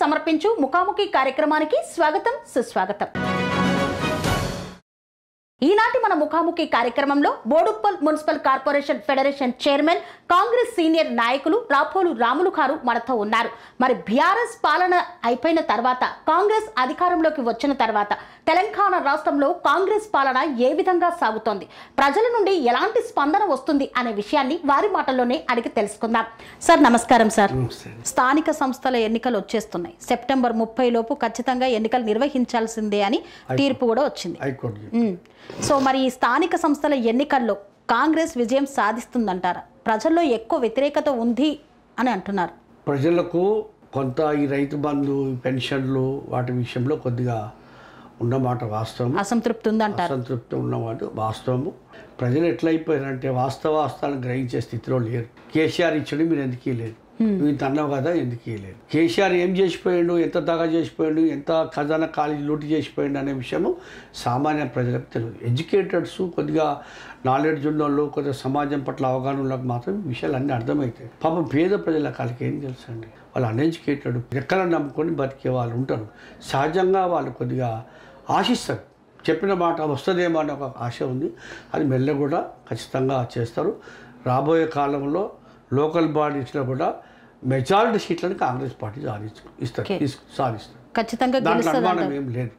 సమర్పించు ముఖాముఖి కార్యక్రమానికి స్వాగతం సుస్వాగతం. ఈనాటి మన ముఖాముఖి కార్యక్రమంలో Boduppal municipal corporation federation chairman Congress senior నాయకులు రాపోలు రాములు గారు మనతో ఉన్నారు. మరి బీఆర్ఎస్ పాలన అయిపోయిన తర్వాత కాంగ్రెస్ అధికారంలోకి వచ్చిన తర్వాత తెలంగాణ రాష్ట్రంలో కాంగ్రెస్ పాలన ఏ విధంగా సాగుతోంది, ప్రజల నుండి ఎలాంటి స్పందన వస్తుంది అనే విషయాన్ని వారి మాటల్లోనే అడిగి తెలుసుకుందాం. సార్ నమస్కారం. సార్, స్థానిక సంస్థల ఎన్నికలు వచ్చేస్తున్నాయి. సెప్టెంబర్ 30 లోపు ఖచ్చితంగా ఎన్నికలు నిర్వహించాల్సిందే అని తీర్పు కూడా వచ్చింది. సో మరి ఈ స్థానిక సంస్థల ఎన్నికల్లో కాంగ్రెస్ విజయం సాధిస్తుందంటారా? ప్రజల్లో ఎక్కువ వ్యతిరేకత ఉంది అని అంటున్నారు. ప్రజలకు కొంత ఈ రైతు బంధు పెన్షన్లు వాటి విషయంలో కొద్దిగా ఉన్నమాట వాస్తవం, అసంతృప్తి ఉందంటారు. అసంతృప్తి ఉన్నవాడు వాస్తవము. ప్రజలు ఎట్లయిపోయారంటే వాస్తవాలను గ్రహించే స్థితిలో లేరు. కేసీఆర్ ఇచ్చాడు, మీరు ఎందుకు లేదు, నువ్వు ఇంత అన్నావు కదా ఎందుకు లేదు. కేసీఆర్ ఏం చేసిపోయాడు, ఎంత దాకా చేసిపోయాడు, ఎంత ఖజానా ఖాళీ లూటి చేసిపోయాడు అనే విషయము సామాన్య ప్రజలకు తెలియదు. ఎడ్యుకేటెడ్స్, కొద్దిగా నాలెడ్జ్ ఉన్న వాళ్ళు, కొద్దిగా సమాజం పట్ల అవగాహన వాళ్ళకి మాత్రం విషయాలు అన్నీ అర్థమవుతాయి. పాపం పేద ప్రజలకు వాళ్ళకి ఏం తెలుసు అండి. వాళ్ళు అన్ఎడ్యుకేటెడ్, ఎక్కడ నమ్ముకొని బతికే వాళ్ళు ఉంటారు. సహజంగా వాళ్ళు కొద్దిగా ఆశిస్తారు, చెప్పిన మాట వస్తుందేమో అనే ఒక ఆశ ఉంది. అది మెల్ల కూడా ఖచ్చితంగా చేస్తారు. రాబోయే కాలంలో లోకల్ బాడీస్లో కూడా మెజారిటీ సీట్లను కాంగ్రెస్ పార్టీ సాధిస్తారు. ఖచ్చితంగా అనుమానం ఏం లేదు.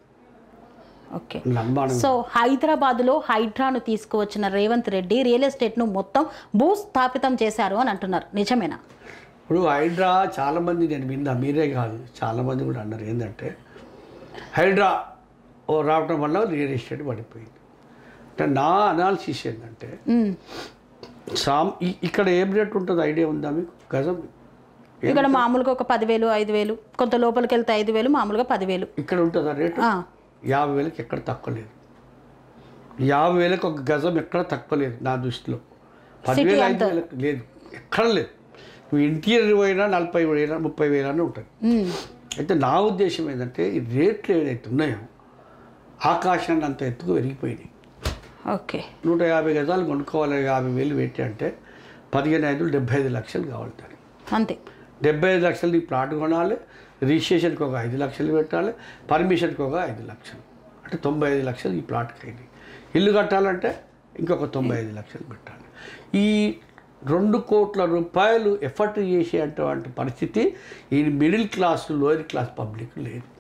సో హైదరాబాద్ లో హైడ్రాను తీసుకువచ్చిన రేవంత్ రెడ్డి రియల్ ఎస్టేట్ ను మొత్తం భూస్థాపితం చేశారు అని అంటున్నారు, నిజమేనా? ఇప్పుడు హైడ్రా చాలామంది, నేను విన్నా, మీరే కాదు చాలామంది కూడా అన్నారు ఏంటంటే హైడ్రా రావటం వల్ల రియల్ ఎస్టేట్ పడిపోయింది అంటే. నా అనాలిసిస్ ఏంటంటే ఇక్కడ ఏం రేట్ ఉంటుంది ఐడియా ఉందా మీకు? గజం ఇక్కడ మామూలుగా ఒక 10,000 5,000, కొంత లోపలికి వెళ్తే 5,000, మామూలుగా 10,000 ఇక్కడ ఉంటుందా రేటు? 50,000కి ఎక్కడ తక్కువ లేదు. 50,000కి ఒక గజం ఎక్కడ తక్కువ లేదు నా దృష్టిలో. 10,000 5,000 లేదు, ఎక్కడ లేదు. నువ్వు ఇంటీరియర్ పోయినా 40,000 30,000 ఉంటుంది. అయితే నా ఉద్దేశం ఏంటంటే ఈ రేట్లు ఏదైతే ఉన్నాయో ఆకాశాన్ని అంత ఎత్తుకు పెరిగిపోయినాయి. ఓకే, 150 గజాలు కొనుక్కోవాలి, 50,000 పెట్టి అంటే 15,500 75 లక్షలు కావాలి దానికి. అంతే, 75 లక్షలు నీ ప్లాట్ కొనాలి, రిజిస్ట్రేషన్కి ఒక 5 లక్షలు పెట్టాలి, పర్మిషన్కి ఒక 5 లక్షలు, అంటే 95 లక్షలు ఈ ప్లాట్కి అయింది. ఇల్లు కట్టాలంటే ఇంకొక 95 లక్షలు పెట్టాలి. ఈ 2 కోట్ల రూపాయలు ఎఫర్ట్ చేసేటువంటి పరిస్థితి ఈ middle class lower class public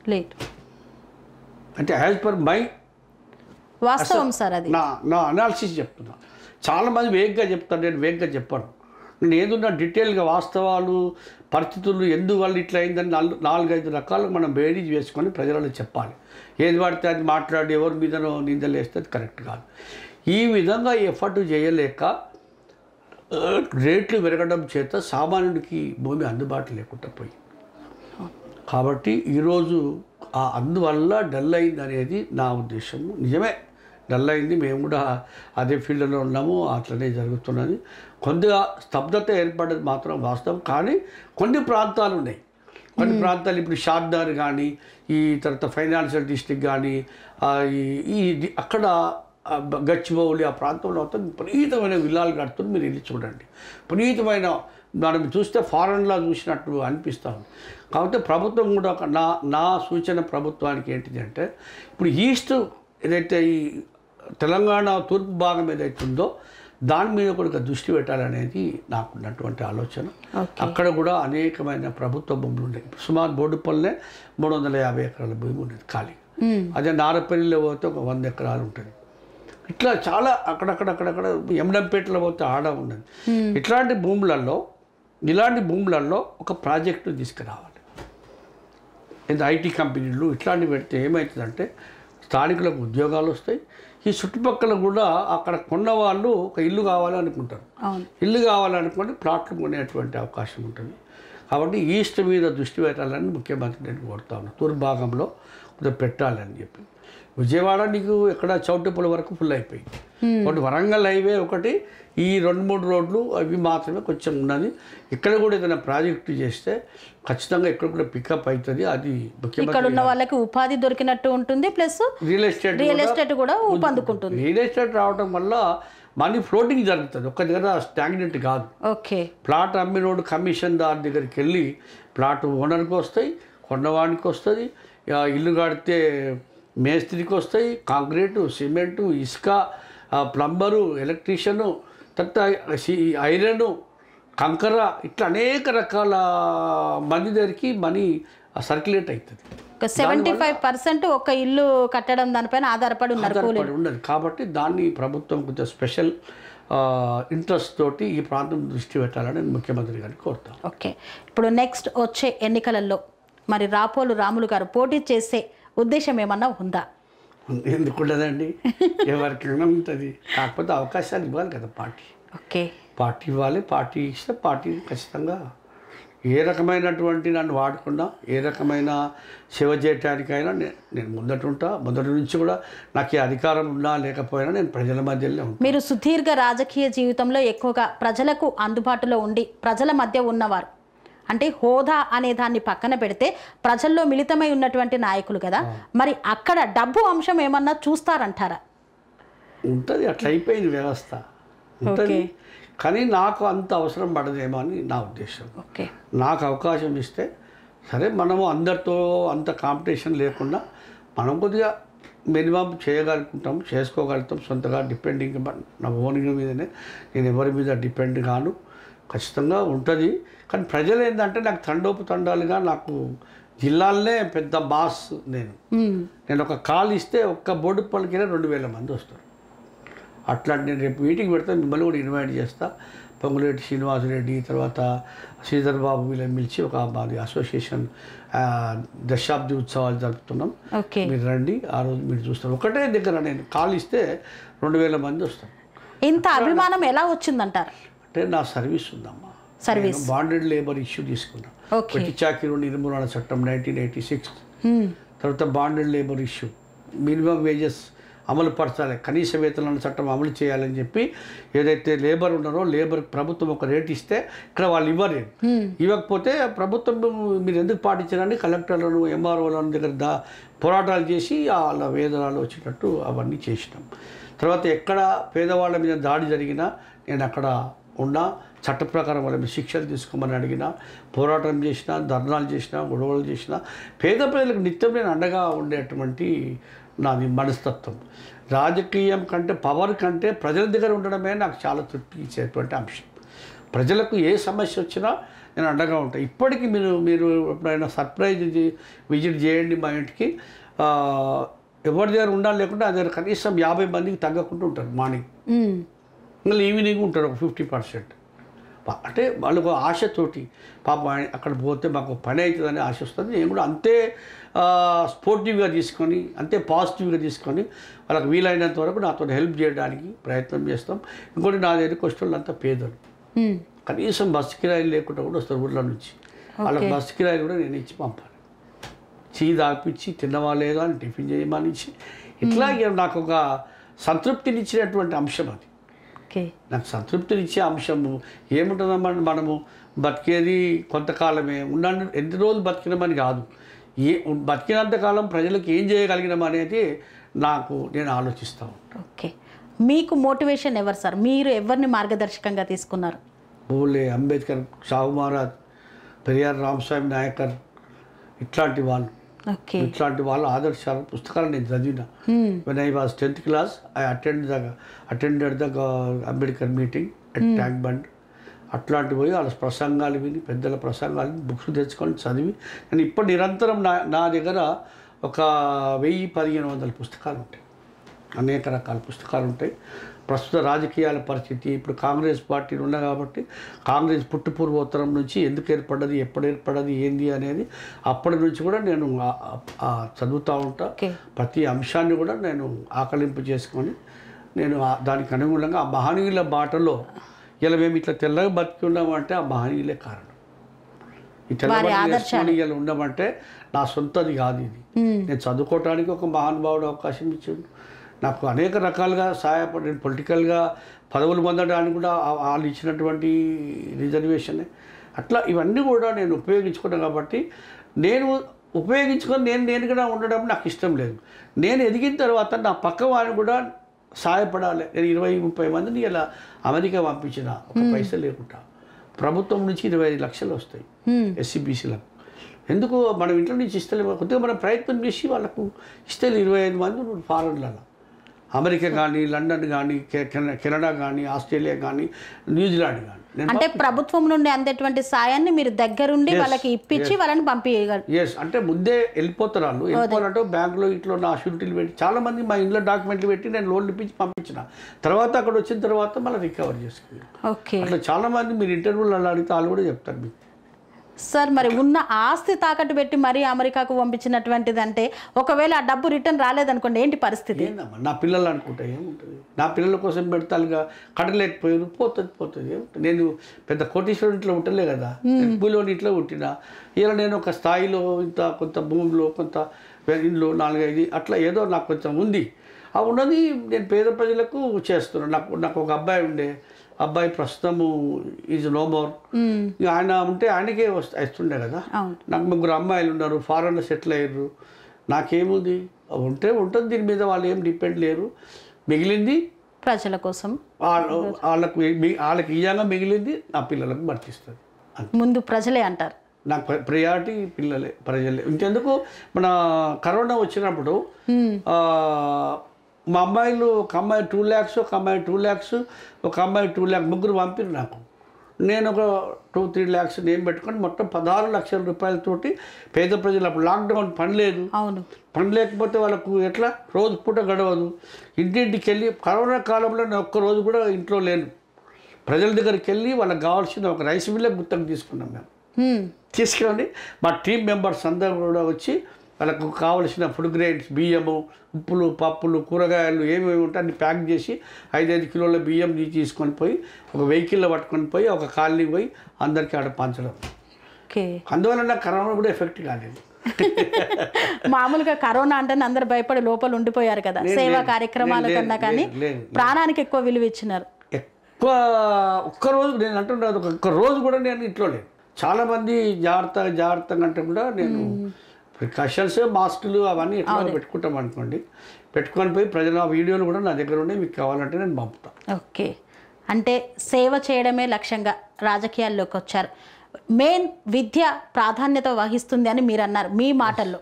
లేదు. అంటే యాజ్ పర్ మై వాస్తవం సార్, అది నా అనాలిసిస్ చెప్తున్నా. చాలామంది వేగ్గా చెప్తారు, నేను వేగ్గా చెప్పాను. నేను ఏదున్నా డీటెయిల్గా వాస్తవాలు పరిస్థితులు ఎందువల్ల ఇట్లా అయిందని 4-5 రకాలు మనం బేరీజ్ వేసుకొని ప్రజలకు చెప్పాలి. ఏది పడితే అది మాట్లాడి ఎవరి మీదనో నిందలు వేస్తే అది కరెక్ట్ కాదు. ఈ విధంగా ఎఫర్ట్ చేయలేక రేట్లు పెరగడం చేత సామాన్యుడికి భూమి అందుబాటు లేకుండా పోయింది. కాబట్టి ఈరోజు అందువల్ల డల్ అయింది అనేది నా ఉద్దేశం. నిజమే, డల్ అయింది. మేము కూడా అదే ఫీల్డ్లో ఉన్నాము, అట్లనే జరుగుతున్నది. కొద్దిగా స్తబ్దత ఏర్పడేది మాత్రం వాస్తవం. కానీ కొన్ని ప్రాంతాలు ఉన్నాయి, కొన్ని ప్రాంతాలు ఇప్పుడు షాద్నగర్ కానీ, ఈ తర్వాత ఫైనాన్షియల్ డిస్ట్రిక్ట్ కానీ, ఈ అక్కడ గచ్చిబౌలి ఆ ప్రాంతంలో మొత్తం విపరీతమైన విల్లాలు కడుతుంది. మీరు వెళ్ళి చూడండి, విపరీతమైన మనం చూస్తే ఫారెన్లా చూసినట్టు అనిపిస్తాం. కాబట్టి ప్రభుత్వం కూడా నా సూచన ప్రభుత్వానికి ఏంటిది అంటే, ఇప్పుడు ఈస్ట్ ఏదైతే ఈ తెలంగాణ తూర్పు భాగం ఏదైతే ఉందో దాని మీద కూడా దృష్టి పెట్టాలనేది నాకున్నటువంటి ఆలోచన. అక్కడ కూడా అనేకమైన ప్రభుత్వ భూములు ఉన్నాయి. సుమారు బోడుపల్లె 350 ఎకరాల భూమి ఉండేది ఖాళీ. అదే నారపల్లిలో పోతే ఒక 100 ఎకరాలు ఉంటుంది. ఇట్లా చాలా అక్కడక్కడ ఎమ్డంపేటలో పోతే ఆడ ఉన్నది. ఇలాంటి భూములలో ఒక ప్రాజెక్టు తీసుకురావాలి. ఐటీ కంపెనీలు ఇట్లాంటివి పెడితే ఏమవుతుందంటే స్థానికులకు ఉద్యోగాలు వస్తాయి. ఈ చుట్టుపక్కల కూడా అక్కడ కొన్న వాళ్ళు ఒక ఇల్లు కావాలనుకుంటారు. ఇల్లు కావాలనుకుంటే ప్లాట్లు కొనేటువంటి అవకాశం ఉంటుంది. కాబట్టి ఈస్ట్ మీద దృష్టి పెట్టాలని ముఖ్యమంత్రి నేను కోరుతా ఉన్నాను. తూర్పు భాగంలో కొంచెం పెట్టాలని చెప్పి. విజయవాడ నీకు ఎక్కడ చౌటుప్పల వరకు ఫుల్ అయిపోయింది. ఒకటి వరంగల్ హైవే, ఒకటి ఈ 2-3 రోడ్లు అవి మాత్రమే కొంచెం ఉన్నది. ఇక్కడ కూడా ఏదైనా ప్రాజెక్టు చేస్తే ఖచ్చితంగా ఇక్కడ కూడా పికప్ అవుతుంది. అది ఇక్కడ ఉన్న వాళ్ళకి ఉపాధి దొరికినట్టు ఉంటుంది, ప్లస్ రియల్ ఎస్టేట్ కూడా ఊపందుకుంటుంది. రియల్ ఎస్టేట్ రావడం వల్ల మనీ ఫ్లోటింగ్ జరుగుతుంది, ఒక్క దగ్గర స్టాగ్నెంట్ కాదు. ఓకే, ప్లాట్ అమ్మినోడు కమిషన్ దారి దగ్గరికి వెళ్ళి ప్లాట్ ఓనర్కి వస్తాయి, కొన్నవాడికి వస్తుంది, ఇల్లు కడితే మేస్త్రికి వస్తాయి, కాంక్రీటు, సిమెంటు, ఇసుక, ప్లంబరు, ఎలక్ట్రీషియను, తర్వాత ఐరను, కంకర, ఇట్లా అనేక రకాల మంది దగ్గరికి మనీ సర్క్యులేట్ అవుతుంది. 75% ఒక ఇల్లు కట్టడం దానిపైన ఆధారపడి ఉన్నది. కాబట్టి దాన్ని ప్రభుత్వం కొంచెం స్పెషల్ ఇంట్రెస్ట్ తోటి ఈ ప్రాంతం దృష్టి పెట్టాలని నేను ముఖ్యమంత్రి గారిని కోరుతాను. ఓకే, ఇప్పుడు నెక్స్ట్ వచ్చే ఎన్నికలలో మరి రాపోలు రాములు గారు పోటీ చేసే ఉద్దేశం ఏమన్నా ఉందా? ఎందుకుండదండి, ఎవరికైనా ఉంటుంది. కాకపోతే అవకాశాలు ఇవ్వాలి కదా పార్టీ. ఓకే, పార్టీ ఇవ్వాలి. పార్టీ ఇస్తే పార్టీ ఖచ్చితంగా ఏ రకమైనటువంటి నన్ను వాడుకున్నా, ఏ రకమైన సేవ చేయటానికైనా నేను ముందటుంటా. మొదటి నుంచి కూడా నాకు ఈ అధికారం ఉన్నా లేకపోయినా నేను ప్రజల మధ్యలో ఉంటాను. మీరు సుదీర్ఘ రాజకీయ జీవితంలో ఎక్కువగా ప్రజలకు అందుబాటులో ఉండి ప్రజల మధ్య ఉన్నవారు, అంటే హోదా అనే దాన్ని పక్కన పెడితే ప్రజల్లో మిళితమై ఉన్నటువంటి నాయకులు కదా, మరి అక్కడ డబ్బు అంశం ఏమన్నా చూస్తారంటారా? ఉంటుంది, అట్లా అయిపోయింది వ్యవస్థ ఉంటుంది. కానీ నాకు అంత అవసరం పడదేమో అని నా ఉద్దేశం. ఓకే, నాకు అవకాశం ఇస్తే సరే, మనము అందరితో అంత కాంపిటీషన్ లేకుండా మనం కొద్దిగా మినిమం చేయగలుగుతాం, చేసుకోగలుగుతాం. సొంతగా డిపెండింగ్ నా ఓన్ మీదనే, నేను ఎవరి మీద డిపెండ్ కాను. ఖచ్చితంగా ఉంటుంది. కానీ ప్రజలు ఏంటంటే నాకు తండోపుతండాలుగా నాకు జిల్లాలనే పెద్ద బాస్. నేను ఒక కాల్ ఇస్తే ఒక్క బోడుప్పలకి 2000 మంది వస్తారు. అట్లాంటి నేను రేపు మీటింగ్ పెడతాను, మిమ్మల్ని కూడా ఇన్వైట్ చేస్తా. పొంగులేటి శ్రీనివాసరెడ్డి, తర్వాత శ్రీధర్ బాబు వీళ్ళని పిలిచి ఒక మాది అసోసియేషన్ దశాబ్ది ఉత్సవాలు జరుపుతున్నాం. మీరు రండి, ఆ రోజు మీరు చూస్తారు. ఒకటే దగ్గర నేను కాల్ ఇస్తే 2000 మంది వస్తారు. ఇంత అభిమానం ఎలా వచ్చిందంటారు? అంటే నా సర్వీస్ ఉందమ్మా. సర్వీస్ బాండెడ్ లేబర్ ఇష్యూ తీసుకున్నాం. పెట్టి చాకిరీ నిర్మూలన చట్టం 1986, తర్వాత bonded labour issue, minimum wages అమలు పరచాలి, కనీస వేతనాల చట్టం అమలు చేయాలని చెప్పి ఏదైతే లేబర్ ఉన్నారో లేబర్ ప్రభుత్వం ఒక రేట్ ఇస్తే ఇక్కడ వాళ్ళు ఇవ్వలేదు. ఇవ్వకపోతే ప్రభుత్వం మీరు ఎందుకు పాటించారని కలెక్టర్లను, ఎంఆర్ఓలను దగ్గర పోరాటాలు చేసి వాళ్ళ వేతనాలు వచ్చేటట్టు అవన్నీ చేసినాం. తర్వాత ఎక్కడ పేదవాళ్ళ మీద దాడి జరిగినా నేను అక్కడ ఉన్నా, చట్ట ప్రకారం వాళ్ళ మీద శిక్షలు తీసుకోమని అడిగినా, పోరాటం చేసినా, ధర్నాలు చేసినా, గొడవలు చేసినా, పేద ప్రజలకు నిత్యం నేను అండగా ఉండేటువంటి నాది మనస్తత్వం. రాజకీయం కంటే, పవర్ కంటే ప్రజల దగ్గర ఉండడమే నాకు చాలా తృప్తి ఇచ్చేటువంటి అంశం. ప్రజలకు ఏ సమస్య వచ్చినా నేను అండగా ఉంటాను. ఇప్పటికీ మీరు ఎప్పుడైనా సర్ప్రైజ్ విజిట్ చేయండి మా ఇంటికి, ఎవరి దగ్గర ఉండాలి లేకుండా అది దగ్గర కనీసం 50 మందికి తగ్గకుండా ఉంటారు. మార్నింగ్ మళ్ళీ ఈవినింగ్ ఉంటారు ఒక 50%. అంటే వాళ్ళకు ఆశతోటి పాప అక్కడ పోతే మాకు పని అవుతుందని ఆశ వస్తుంది. నేను కూడా అంతే స్పోర్టివ్గా తీసుకొని, అంతే పాజిటివ్గా తీసుకొని వాళ్ళకి వీలైనంత వరకు నాతో హెల్ప్ చేయడానికి ప్రయత్నం చేస్తాం. ఇంకోటి నా దగ్గరికి వచ్చే వాళ్ళు అంతా పేదలు, కనీసం బస్సు కిరాయిలు లేకుండా కూడా వస్తారు ఊళ్ళ నుంచి. వాళ్ళకి బస్సు కిరాయిలు కూడా నేను ఇచ్చి పంపాలి. దాపిచ్చి తిన్నవా లేదా అని టిఫిన్ చేయమనిచ్చి, ఇట్లా నాకు ఒక సంతృప్తినిచ్చినటువంటి అంశం అది. నాకు సంతృప్తినిచ్చే అంశము ఏముంటుందమ్మా, మనము బతికేది కొంతకాలమే, ఉన్నాను ఎన్ని రోజులు బతికినామని కాదు, బతికినంతకాలం ప్రజలకు ఏం చేయగలిగినాం అనేది నేను ఆలోచిస్తూ ఉంటాను. ఓకే, మీకు మోటివేషన్ ఎవరు సార్? మీరు ఎవరిని మార్గదర్శకంగా తీసుకున్నారు? పూలే, అంబేద్కర్, సాహు మహారాజ్, పెరియార్ రామస్వామి నాయకర్, ఇట్లాంటి వాళ్ళు ఆదర్శాలు పుస్తకాలు నేను చదివిన. When I was 10th class I attended the Ambedkar meeting at tank bund. అట్లాంటి పోయి వాళ్ళ ప్రసంగాలు విని, పెద్దల ప్రసంగాలు బుక్స్ తెచ్చుకొని చదివి నేను ఇప్పుడు నిరంతరం నా దగ్గర ఒక 1000-1500 పుస్తకాలు ఉంటాయి. అనేక రకాల పుస్తకాలు ఉంటాయి. ప్రస్తుత రాజకీయాల పరిస్థితి, ఇప్పుడు కాంగ్రెస్ పార్టీలు ఉన్నాయి కాబట్టి కాంగ్రెస్ పుట్టుపూర్వోత్తరం నుంచి ఎందుకు ఏర్పడ్డది, ఎప్పుడు ఏర్పడ్డది, ఏంది అనేది అప్పటి నుంచి కూడా నేను చదువుతూ ఉంటా. ప్రతి అంశాన్ని కూడా నేను ఆకలింపు చేసుకొని నేను దానికి అనుగుణంగా ఆ మహనీయుల బాటలో ఇలా మేము ఇట్లా తెల్లగా బతికి ఉన్నామంటే ఆ మహనీయులే కారణం. ఈ తెల్లబడి ఇలా ఉన్నామంటే నా సొంతది కాదు. ఇది నేను చదువుకోవటానికి ఒక మహానుభావుడు అవకాశం ఇచ్చిండు. నాకు అనేక రకాలుగా సహాయపడి, నేను పొలిటికల్గా పదవులు పొందడానికి కూడా వాళ్ళు ఇచ్చినటువంటి రిజర్వేషన్, అట్లా ఇవన్నీ కూడా నేను ఉపయోగించుకున్నాను. కాబట్టి నేను ఉపయోగించుకొని నేనుగా ఉండడం నాకు ఇష్టం లేదు. నేను ఎదిగిన తర్వాత నా పక్క వారిని కూడా సహాయపడాలి. నేను 20-30 మందిని ఇలా అమెరికా పంపించిన ఒక పైసలు లేకుండా. ప్రభుత్వం నుంచి 25 లక్షలు వస్తాయి ఎస్సీబీసీలకు. ఎందుకు మనం ఇంట్లో నుంచి ఇస్తలేము, కొద్దిగా మనం ప్రయత్నం చేసి వాళ్ళకు ఇస్తే 25 మంది ఉన్నారు ఫారెన్లలో. అమెరికా కానీ, లండన్ కానీ, కెనడా కానీ, ఆస్ట్రేలియా కానీ, న్యూజిలాండ్ కానీ. అంటే ప్రభుత్వం నుండి అందేటువంటి సాయాన్ని మీరు దగ్గరుండి వాళ్ళకి ఇప్పించి వాళ్ళని పంపించగలరు. ఎస్, అంటే ముందే వెళ్ళిపోతారు వాళ్ళు. వెళ్ళిపోవాలంటే బ్యాంకులో ఇంట్లో నా షూరిటీలు పెట్టి, చాలా మంది మా ఇంట్లో డాక్యుమెంట్లు పెట్టి నేను లోన్లు ఇప్పించి పంపించిన తర్వాత అక్కడ వచ్చిన తర్వాత మళ్ళీ రికవర్ చేసుకున్నాను. ఓకే, అట్లా చాలా మంది మీరు ఇంటర్వ్యూలు అలా అడిగితే వాళ్ళు కూడా చెప్తారు మీకు. సార్ మరి ఉన్న ఆస్తి తాకట్టు పెట్టి మరీ అమెరికాకు పంపించినటువంటిది అంటే ఒకవేళ ఆ డబ్బు రిటర్న్ రాలేదనుకోండి ఏంటి పరిస్థితి? ఏందమ్మా నా పిల్లలు అనుకుంటా ఏముంటుంది, నా పిల్లల కోసం పెడతాలుగా కట్టలేకపోయారు, పోతుంది ఏముంటుంది. నేను పెద్ద కోటీశ్వరుడి ఇంట్లో ఉంటలే కదా, భూలోని ఇంట్లో ఉంటినా. ఇలా నేను ఒక స్థాయిలో ఇంత కొంత భూమిలో కొంత ఇంట్లో 4-5 అట్లా ఏదో నాకు కొంచెం ఉంది. ఆ ఉన్నది నేను పేద ప్రజలకు చేస్తున్నాను. నాకు ఒక అబ్బాయి ఉండే, అబ్బాయి ప్రస్తుతము ఈజ్ నో మోర్. ఆయన ఉంటే ఆయనకే వస్తుండే కదా. నాకు 3 అమ్మాయిలు ఉన్నారు, ఫారెన్లో సెటిల్ అయ్యారు. నాకేముంది, ఉంటే ఉంటుంది, దీని మీద వాళ్ళు ఏం డిపెండ్ లేరు. మిగిలింది ప్రజల కోసం, వాళ్ళకి ఇయ్యంగా మిగిలింది నా పిల్లలకు వర్తిస్తుంది. ముందు ప్రజలే అంటారు. నాకు ప్రయారిటీ పిల్లలే, ప్రజలే. ఇంకెందుకు మన కరోనా వచ్చినప్పుడు మా అమ్మాయిలు, ఒక అమ్మాయి 2 lakhs, ఒక అమ్మాయి 2 lakhs, ఒక అమ్మాయి 2 lakhs, 3 పంపిరు నాకు. నేను ఒక 2-3 lakhs నేను పెట్టుకొని మొత్తం 16 లక్షల రూపాయలతోటి పేద ప్రజలు, అప్పుడు లాక్డౌన్ పని లేదు, పని లేకపోతే వాళ్ళకు ఎట్లా రోజు పూట గడవదు. ఇంటింటికి వెళ్ళి కరోనా కాలంలో నేను ఒక్కరోజు కూడా ఇంట్లో లేను. ప్రజల దగ్గరికి వెళ్ళి వాళ్ళకి కావాల్సిన ఒక రైస్ మిల్లే గుర్తుకు తీసుకున్నాం మేము. తీసుకుని మా టీం మెంబర్స్ అందరూ కూడా వచ్చి వాళ్ళకు కావలసిన ఫుడ్ గ్రెయిన్స్, బియ్యము, ఉప్పులు, పప్పులు, కూరగాయలు ఏమేమి ఉంటే అన్ని ప్యాక్ చేసి 5-5 కిలోల బియ్యం తీసుకొని పోయి ఒక వెహికల్లో పట్టుకొని పోయి ఒక కాలనీ పోయి అందరికీ ఆడ పంచడం. అందువల్ల నాకు కరోనా కూడా ఎఫెక్ట్ కాలేదు. మామూలుగా కరోనా అంటే అందరు భయపడి లోపల ఉండిపోయారు కదా, సేవా కార్యక్రమాల కన్నా కానీ ప్రాణానికి ఎక్కువ విలువ ఇచ్చినారు. ఎక్కువ ఒక్కరోజు నేను అంటున్నది, ఒక్క రోజు కూడా నేను ఇంట్లో లేను. చాలామంది జాగ్రత్తగా అంటే కూడా నేను ప్రికాషన్స్, మాస్కులు అవన్నీ ఎట్లా పెట్టుకుంటాం అనుకోండి, పెట్టుకొని పోయి ప్రజల వీడియోలు కూడా నా దగ్గర ఉండే, మీకు కావాలంటే నేను పంపుతాను. ఓకే, అంటే సేవ చేయడమే లక్ష్యంగా రాజకీయాల్లోకి వచ్చారు. మెయిన్ విద్య ప్రాధాన్యత వహిస్తుంది అని మీరు అన్నారు మీ మాటల్లో.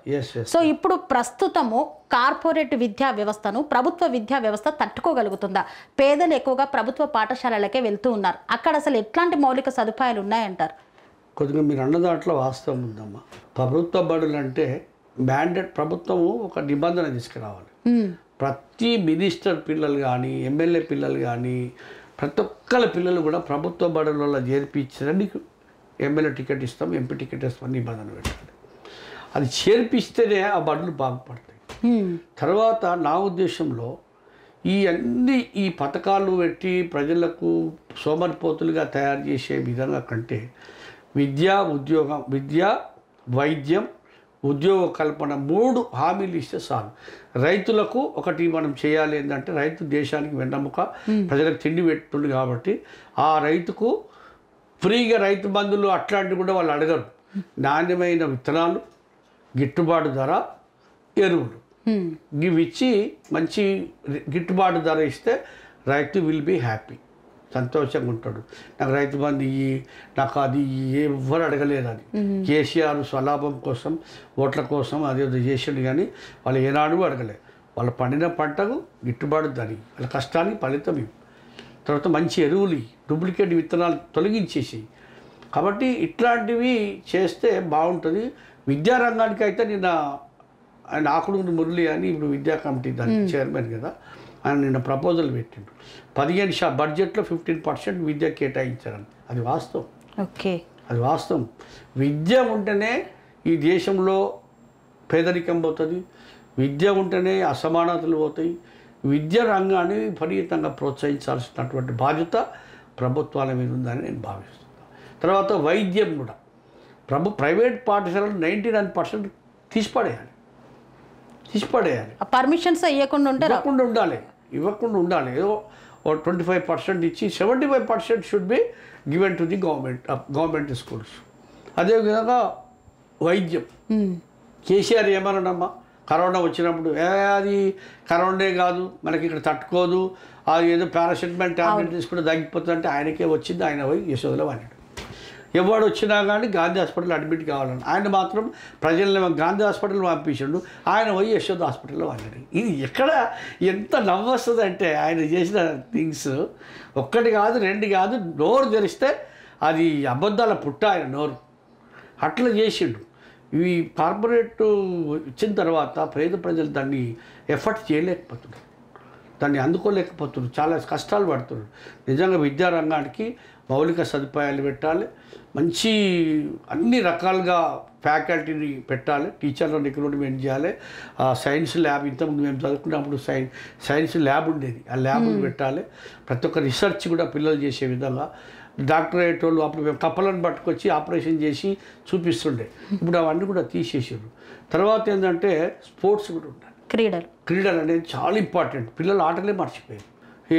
సో ఇప్పుడు ప్రస్తుతము కార్పొరేట్ విద్యా వ్యవస్థను ప్రభుత్వ విద్యా వ్యవస్థ తట్టుకోగలుగుతుందా? పేదలు ఎక్కువగా ప్రభుత్వ పాఠశాలలకే వెళ్తూ ఉన్నారు, అక్కడ అసలు ఎట్లాంటి మౌలిక సదుపాయాలు ఉన్నాయంటారు? కొద్దిగా మీరు అన్న దాంట్లో వాస్తవం ఉందమ్మా. ప్రభుత్వ బడులు అంటే మ్యాండేట్, ప్రభుత్వము ఒక నిబంధన తీసుకురావాలి. ప్రతి మినిస్టర్ పిల్లలు కానీ, ఎమ్మెల్యే పిల్లలు కానీ, ప్రతి ఒక్కళ్ళ పిల్లలు కూడా ప్రభుత్వ బడులలో చేర్పించడానికి ఎమ్మెల్యే టికెట్ ఇస్తాం, ఎంపీ టికెట్ ఇస్తాం నిబంధన పెట్టాలి. అది చేర్పిస్తేనే ఆ బడులు బాగుపడతాయి. తర్వాత నా ఉద్దేశంలో ఈ పథకాలు పెట్టి ప్రజలకు సోమరిపోతులుగా తయారు చేసే విధంగా కంటే విద్య, వైద్యం, ఉద్యోగ కల్పన 3 హామీలు ఇస్తే చాలు. రైతులకు ఒకటి మనం చేయాలి ఏంటంటే, రైతు దేశానికి వెన్నెముక, ప్రజలకు తిండి పెడుతుంది కాబట్టి ఆ రైతుకు ఫ్రీగా రైతు బంధువులు అట్లాంటివి కూడా వాళ్ళు అడగరు. నాణ్యమైన విత్తనాలు, గిట్టుబాటు ధర, ఎరువులు ఇవి ఇచ్చి మంచి గిట్టుబాటు ధర ఇస్తే రైతు విల్ బీ హ్యాపీ, సంతోషంగా ఉంటాడు. నాకు రైతు బంధు ఇయ్యి, నాకు అది ఎవ్వరు అడగలేదు. అది కేసీఆర్ స్వలాభం కోసం, ఓట్ల కోసం అదేదో చేసాడు, కానీ వాళ్ళు ఏనాడు అడగలేదు. వాళ్ళు పండిన పంటకు గిట్టుబాటు ధర, వాళ్ళ కష్టానికి ఫలితం ఇవి. తర్వాత మంచి ఎరువులు, డూప్లికేట్ విత్తనాలు తొలగించేసి. కాబట్టి ఇట్లాంటివి చేస్తే బాగుంటుంది. విద్యారంగానికి అయితే నిన్న ఆయన ఆకుడు మురళి అని ఇప్పుడు విద్యా కమిటీ దాని చైర్మన్ కదా, ఆయన నిన్న ప్రపోజల్ పెట్టిండు. 15 బడ్జెట్లో 15% విద్య కేటాయించారని. అది వాస్తవం. ఓకే, అది వాస్తవం. విద్య ఉంటేనే ఈ దేశంలో పేదరికం పోతుంది, విద్య ఉంటేనే అసమానతలు పోతాయి. విద్యా రంగాన్ని విపరీతంగా ప్రోత్సహించాల్సినటువంటి బాధ్యత ప్రభుత్వాల మీద ఉందని నేను భావిస్తున్నాను. తర్వాత వైద్యం కూడా ప్రైవేట్ పాఠశాలలు 99% తీసిపడేయాలి. పర్మిషన్స్ ఇవ్వకుండా ఉండాలి. ఏదో 25% ఇచ్చి 75% should be given to the government schools. అదేవిధంగా వైద్యం, కేసీఆర్ ఏమన్నాడమ్మా కరోనా వచ్చినప్పుడు, అది కరోనానే కాదు మనకి ఇక్కడ తట్టుకోదు, అది ఏదో పారాసెటమాల్ ట్యాబ్లెట్ తీసుకుంటే తగ్గిపోతుంది అంటే ఆయనకే వచ్చింది, ఆయన పోయి యశోదలో వాడాడు. ఎవడు వచ్చినా కానీ గాంధీ హాస్పిటల్ అడ్మిట్ కావాలని ఆయన మాత్రం ప్రజల్ని గాంధీ హాస్పిటల్ పంపించాడు, ఆయన పోయి యశోద హాస్పిటల్లో వాడాడు. ఇది ఎక్కడ ఎంత నవ్వు వస్తుంది అంటే ఆయన చేసిన థింగ్స్ ఒక్కటి కాదు రెండు కాదు, నోరు తెరిస్తే అది అబద్ధాల పుట్ట ఆయన నోరు అట్లా చేసిండు. ఇవి కార్పొరేట్ వచ్చిన తర్వాత పేద ప్రజలు దాన్ని ఎఫర్ట్ చేయలేకపోతున్నారు, దాన్ని అందుకోలేకపోతున్నారు, చాలా కష్టాలు పడుతున్నారు. నిజంగా విద్యారంగానికి మౌలిక సదుపాయాలు పెట్టాలి, మంచి అన్ని రకాలుగా ఫ్యాకల్టీని పెట్టాలి, టీచర్లను రిక్రూట్మెంట్ చేయాలి. సైన్స్ ల్యాబ్ ఇంతకుముందు మేము చదువుకున్నప్పుడు సైన్స్ ల్యాబ్ ఉండేది, ఆ ల్యాబ్ని పెట్టాలి. ప్రతి ఒక్క రీసెర్చ్ కూడా పిల్లలు చేసే విధంగా. డాక్టరేట్ వాళ్ళు అప్పుడు మేము కప్పలను పట్టుకొచ్చి ఆపరేషన్ చేసి చూపిస్తుండే, ఇప్పుడు అవన్నీ కూడా తీసేసారు. తర్వాత ఏంటంటే స్పోర్ట్స్ కూడా ఉండాలి, క్రీడలు అనేది చాలా ఇంపార్టెంట్. పిల్లలు ఆటలే మర్చిపోయారు. ఈ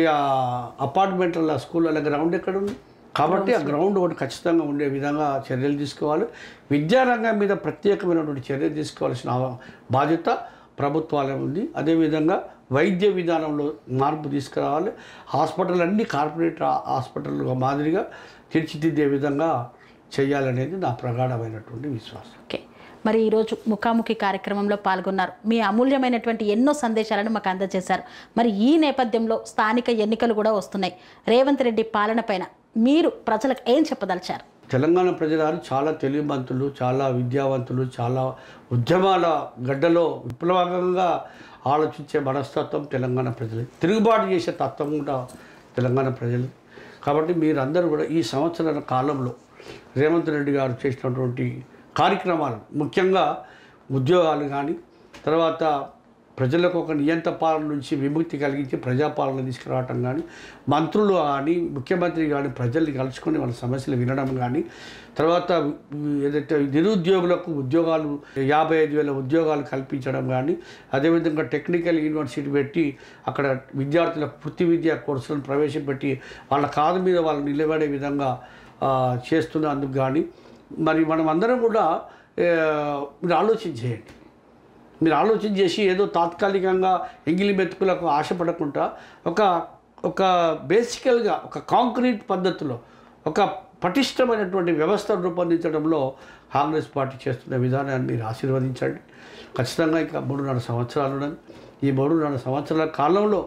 అపార్ట్మెంట్ల స్కూళ్ళ గ్రౌండ్ ఎక్కడ ఉంది కాబట్టి ఆ గ్రౌండ్ ఒకటి ఖచ్చితంగా ఉండే విధంగా చర్యలు తీసుకోవాలి. విద్యారంగం మీద ప్రత్యేకమైనటువంటి చర్యలు తీసుకోవాల్సిన బాధ్యత ప్రభుత్వాలే ఉంది. అదేవిధంగా వైద్య విధానంలో మార్పు తీసుకురావాలి. హాస్పిటల్ అన్నీ కార్పొరేట్ హాస్పిటల్ మాదిరిగా తీర్చిదిద్దే విధంగా చేయాలనేది నా ప్రగాఢమైనటువంటి విశ్వాసం. ఓకే, మరి ఈరోజు ముఖాముఖి కార్యక్రమంలో పాల్గొన్నారు, మీ అమూల్యమైనటువంటి ఎన్నో సందేశాలను మాకు అందజేశారు. మరి ఈ నేపథ్యంలో స్థానిక ఎన్నికలు కూడా వస్తున్నాయి. రేవంత్ రెడ్డి పాలన పైన మీరు ప్రజలకు ఏం చెప్పదలిచారు? తెలంగాణ ప్రజలు చాలా తెలివిమంతులు, చాలా విద్యావంతులు, చాలా ఉద్యమాల గడ్డలో విప్లవంగా ఆలోచించే మనస్తత్వం తెలంగాణ ప్రజలు, తిరుగుబాటు చేసే తత్వం కూడా తెలంగాణ ప్రజలు. కాబట్టి మీరందరూ కూడా ఈ సంవత్సరాల కాలంలో రేవంత్ రెడ్డి గారు చేసినటువంటి కార్యక్రమాలు, ముఖ్యంగా ఉద్యోగాలు కానీ, తర్వాత ప్రజలకు ఒక నియంత్ర పాలన నుంచి విముక్తి కలిగించి ప్రజాపాలన తీసుకురావటం కానీ, మంత్రులు కానీ ముఖ్యమంత్రి కానీ ప్రజల్ని కలుసుకొని వాళ్ళ సమస్యలు వినడం కానీ, తర్వాత ఏదైతే నిరుద్యోగులకు ఉద్యోగాలు 55,000 ఉద్యోగాలు కల్పించడం కానీ, అదేవిధంగా టెక్నికల్ యూనివర్సిటీ పెట్టి అక్కడ విద్యార్థులకు వృత్తి విద్యా కోర్సులను ప్రవేశపెట్టి వాళ్ళ కాదు మీద వాళ్ళు నిలబడే విధంగా చేస్తున్నందుకు కానీ, మరి మనం అందరం కూడా మీరు ఆలోచించేయండి. మీరు ఆలోచన చేసి ఏదో తాత్కాలికంగా ఎంగిలి మెతుకులకు ఆశపడకుండా ఒక బేసికల్గా ఒక కాంక్రీట్ పద్ధతిలో ఒక పటిష్టమైనటువంటి వ్యవస్థను రూపొందించడంలో కాంగ్రెస్ పార్టీ చేస్తున్న విధానాన్ని మీరు ఆశీర్వదించండి. ఖచ్చితంగా ఇంకా 3.5 సంవత్సరాలు ఉన్నది. ఈ 3.5 సంవత్సరాల కాలంలో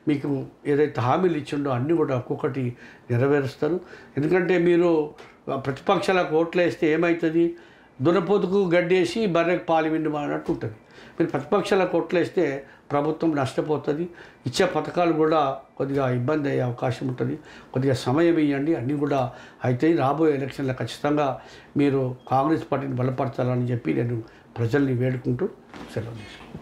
మీకు ఏదైతే హామీలు ఇచ్చిండో అన్నీ కూడా ఒక్కొక్కటి నెరవేరుస్తారు. ఎందుకంటే మీరు ప్రతిపక్షాలకు ఓట్లు వేస్తే ఏమవుతుంది, దునపోతుకు గడ్డేసి బర్రెకు పాలు విండుమా అన్నట్టు ఉంటుంది. మీరు ప్రతిపక్షాలకు ఓట్లు వేస్తే ప్రభుత్వం నష్టపోతుంది, ఇచ్చే పథకాలు కూడా కొద్దిగా ఇబ్బంది అయ్యే అవకాశం ఉంటుంది. కొద్దిగా సమయం ఇవ్వండి, అన్నీ కూడా అయితే రాబోయే ఎలక్షన్లో ఖచ్చితంగా మీరు కాంగ్రెస్ పార్టీని బలపరచాలని చెప్పి నేను ప్రజల్ని వేడుకుంటూ సెలవు.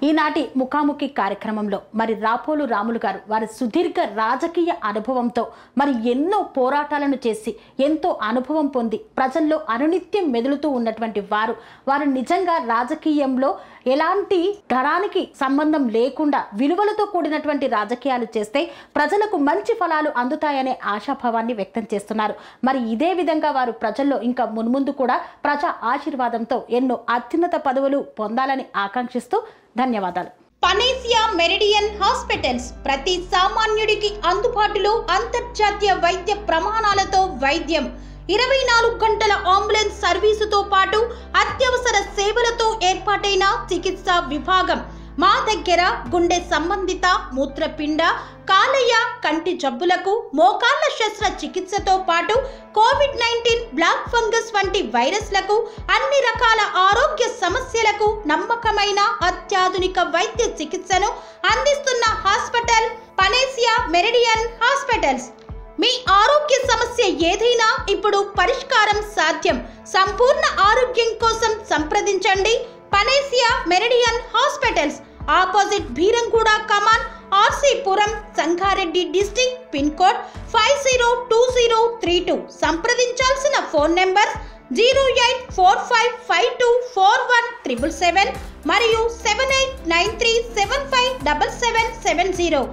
ఈనాటి ముఖాముఖి కార్యక్రమంలో మరి రాపోలు రాములు గారు వారి సుదీర్ఘ రాజకీయ అనుభవంతో మరి ఎన్నో పోరాటాలను చేసి ఎంతో అనుభవం పొంది ప్రజల్లో అనునిత్యం మెదులుతూ ఉన్నటువంటి వారు నిజంగా రాజకీయంలో ఎలాంటి ధనానికి సంబంధం లేకుండా విలువలతో కూడినటువంటి రాజకీయాలు చేస్తే ప్రజలకు మంచి ఫలాలు అందుతాయనే ఆశాభావాన్ని వ్యక్తం చేస్తున్నారు. మరి ఇదే విధంగా వారు ప్రజల్లో ఇంకా మున్ముందు కూడా ప్రజా ఆశీర్వాదంతో ఎన్నో అత్యున్నత పదవులు పొందాలని ఆకాంక్షిస్తూ ధన్యవాదాలు. పనేసియా మెరిడియన్ హాస్పిటల్స్ ప్రతి సామాన్యుడికి అందుబాటులో అంతర్జాతీయ వైద్య ప్రమాణాలతో వైద్యం, 24 గంటల అంబులెన్స్ సర్వీసుతో పాటు అత్యవసర సేవలతో ఏర్పాటైన చికిత్సా విభాగం. మా దగ్గర గుండె సంబంధిత, మూత్రపిండ, కాలేయ, కంటి జబ్బులకు, మోకాళ్ల శస్త్ర చికిత్సతో పాటు కోవిడ్-19, బ్లాక్ ఫంగస్ వంటి వైరస్లకు, అన్ని రకాల ఆరోగ్య సమస్యలకు నమ్మకమైన అత్యాధునిక వైద్య చికిత్సను అందిస్తున్న హాస్పిటల్ పనేసియా మెరిడియన్ హాస్పిటల్స్. మీ ఆరోగ్య సమస్య ఏదైనా ఇప్పుడు పరిష్కారం సాధ్యం. సంపూర్ణ ఆరోగ్యం కోసం సంప్రదించండి Panacea Meridian hospitals, opposite Bheeramguda కమాన్, RCPuram, Sangareddy district, pin code 502032. సంప్రదించాల్సిన ఫోన్ నెంబర్ 0845524177 మరియు 7893757770.